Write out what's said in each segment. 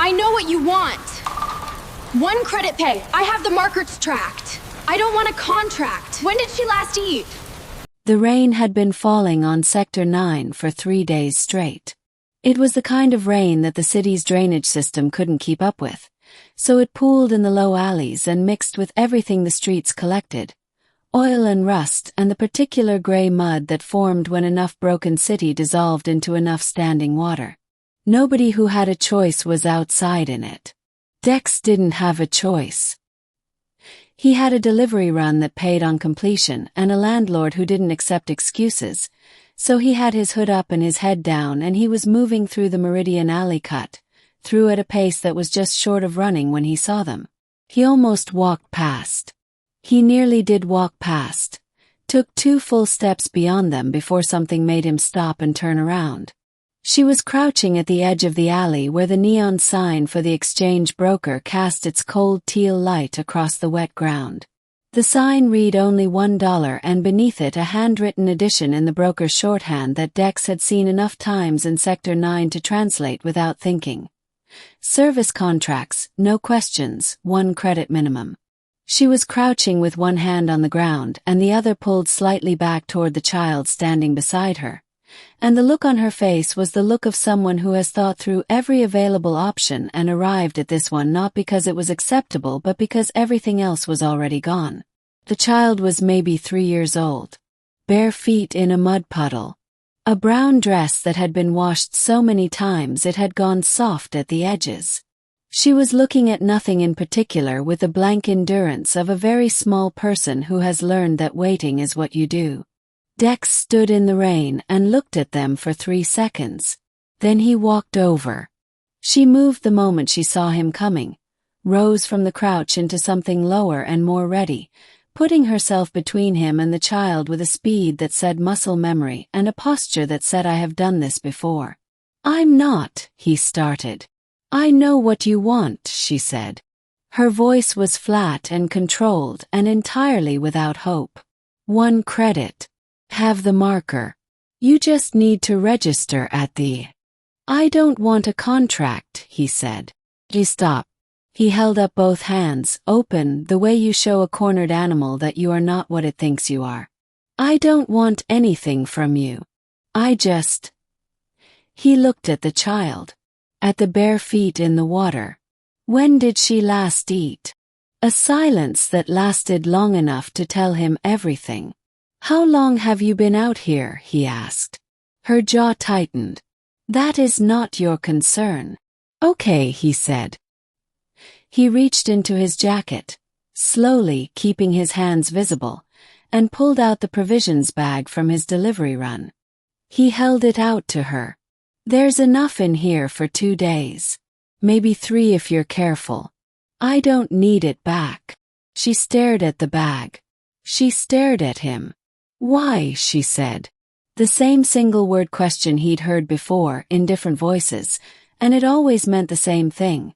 I know what you want. 1 credit pay. I have the markers tracked. I don't want a contract. When did she last eat? The rain had been falling on Sector 9 for 3 days straight. It was the kind of rain that the city's drainage system couldn't keep up with, so it pooled in the low alleys and mixed with everything the streets collected. Oil and rust and the particular gray mud that formed when enough broken city dissolved into enough standing water. Nobody who had a choice was outside in it. Dex didn't have a choice. He had a delivery run that paid on completion and a landlord who didn't accept excuses, so he had his hood up and his head down and he was moving through the Meridian alley cut, through at a pace that was just short of running when he saw them. He almost walked past. He nearly did walk past, took 2 full steps beyond them before something made him stop and turn around. She was crouching at the edge of the alley where the neon sign for the exchange broker cast its cold teal light across the wet ground. The sign read only $1 and beneath it a handwritten addition in the broker's shorthand that Dex had seen enough times in Sector 9 to translate without thinking. Service contracts, no questions, 1 credit minimum. She was crouching with one hand on the ground and the other pulled slightly back toward the child standing beside her. And the look on her face was the look of someone who has thought through every available option and arrived at this one not because it was acceptable but because everything else was already gone. The child was maybe 3 years old. Bare feet in a mud puddle. A brown dress that had been washed so many times it had gone soft at the edges. She was looking at nothing in particular with the blank endurance of a very small person who has learned that waiting is what you do. Dex stood in the rain and looked at them for 3 seconds. Then he walked over. She moved the moment she saw him coming, rose from the crouch into something lower and more ready, putting herself between him and the child with a speed that said muscle memory and a posture that said I have done this before. I'm not, he started. I know what you want, she said. Her voice was flat and controlled and entirely without hope. 1 credit. Have the marker. You just need to register at the... I don't want a contract, he said. He stopped. He held up both hands, open, the way you show a cornered animal that you are not what it thinks you are. I don't want anything from you. I just... He looked at the child. At the bare feet in the water. When did she last eat? A silence that lasted long enough to tell him everything. How long have you been out here? He asked. Her jaw tightened. That is not your concern. Okay, he said. He reached into his jacket, slowly keeping his hands visible, and pulled out the provisions bag from his delivery run. He held it out to her. There's enough in here for 2 days. Maybe 3 if you're careful. I don't need it back. She stared at the bag. She stared at him. Why? She said. The same single-word question he'd heard before in different voices, and it always meant the same thing.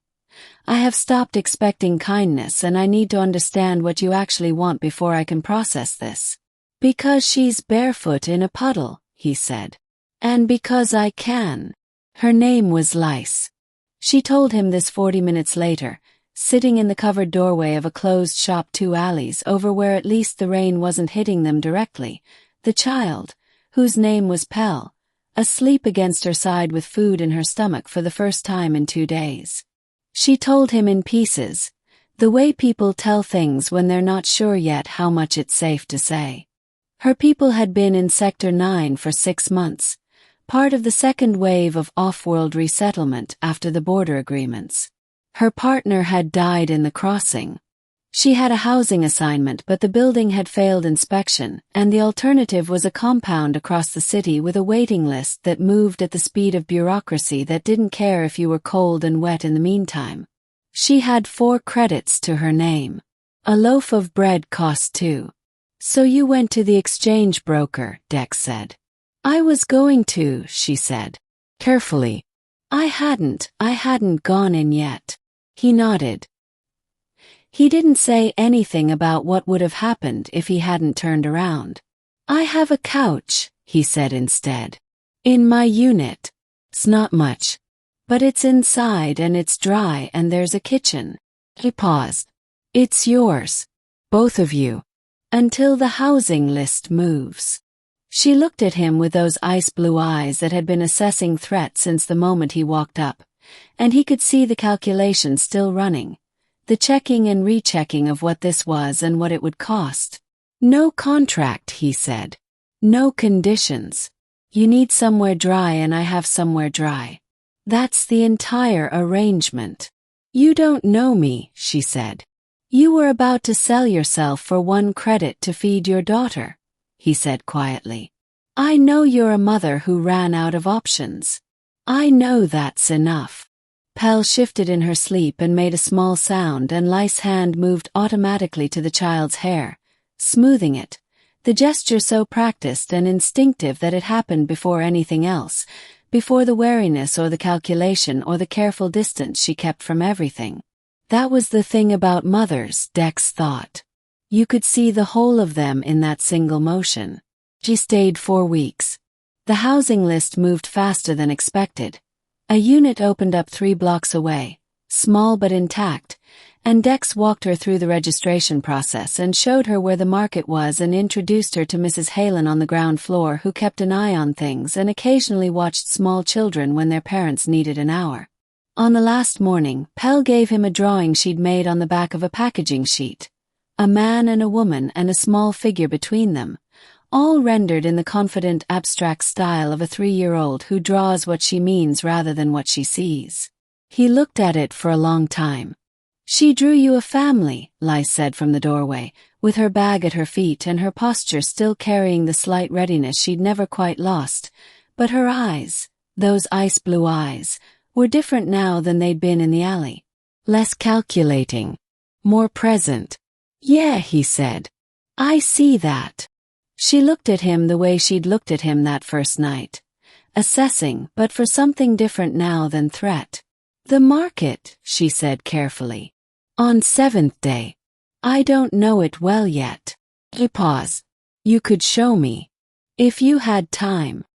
I have stopped expecting kindness and I need to understand what you actually want before I can process this. Because she's barefoot in a puddle, he said. And because I can. Her name was Lice. She told him this 40 minutes later, sitting in the covered doorway of a closed shop 2 alleys over where at least the rain wasn't hitting them directly, the child, whose name was Pell, asleep against her side with food in her stomach for the first time in 2 days. She told him in pieces, the way people tell things when they're not sure yet how much it's safe to say. Her people had been in Sector 9 for 6 months, part of the second wave of off-world resettlement after the border agreements. Her partner had died in the crossing. She had a housing assignment but the building had failed inspection, and the alternative was a compound across the city with a waiting list that moved at the speed of bureaucracy that didn't care if you were cold and wet in the meantime. She had 4 credits to her name. A loaf of bread cost 2. So you went to the exchange broker, Dex said. I was going to, she said. Carefully. I hadn't gone in yet. He nodded. He didn't say anything about what would have happened if he hadn't turned around. I have a couch, he said instead. In my unit. It's not much. But it's inside and it's dry and there's a kitchen. He paused. It's yours. Both of you. Until the housing list moves. She looked at him with those ice-blue eyes that had been assessing threat since the moment he walked up, and he could see the calculations still running, the checking and rechecking of what this was and what it would cost. No contract, he said. No conditions. You need somewhere dry and I have somewhere dry. That's the entire arrangement. You don't know me, she said. You were about to sell yourself for 1 credit to feed your daughter, he said quietly. I know you're a mother who ran out of options. I know that's enough. Pell shifted in her sleep and made a small sound, and Lys's hand moved automatically to the child's hair, smoothing it, the gesture so practiced and instinctive that it happened before anything else, before the wariness or the calculation or the careful distance she kept from everything. That was the thing about mothers, Dex thought. You could see the whole of them in that single motion. She stayed 4 weeks. The housing list moved faster than expected. A unit opened up 3 blocks away, small but intact, and Dex walked her through the registration process and showed her where the market was and introduced her to Mrs. Halen on the ground floor, who kept an eye on things and occasionally watched small children when their parents needed an hour. On the last morning, Pell gave him a drawing she'd made on the back of a packaging sheet. A man and a woman and a small figure between them, all rendered in the confident abstract style of a 3-year-old who draws what she means rather than what she sees. He looked at it for a long time. She drew you a family, Lys said from the doorway, with her bag at her feet and her posture still carrying the slight readiness she'd never quite lost. But her eyes, those ice-blue eyes, were different now than they'd been in the alley. Less calculating. More present. Yeah, he said. I see that. She looked at him the way she'd looked at him that first night. Assessing, but for something different now than threat. The market, she said carefully. On 7th day. I don't know it well yet. He paused. You could show me. If you had time.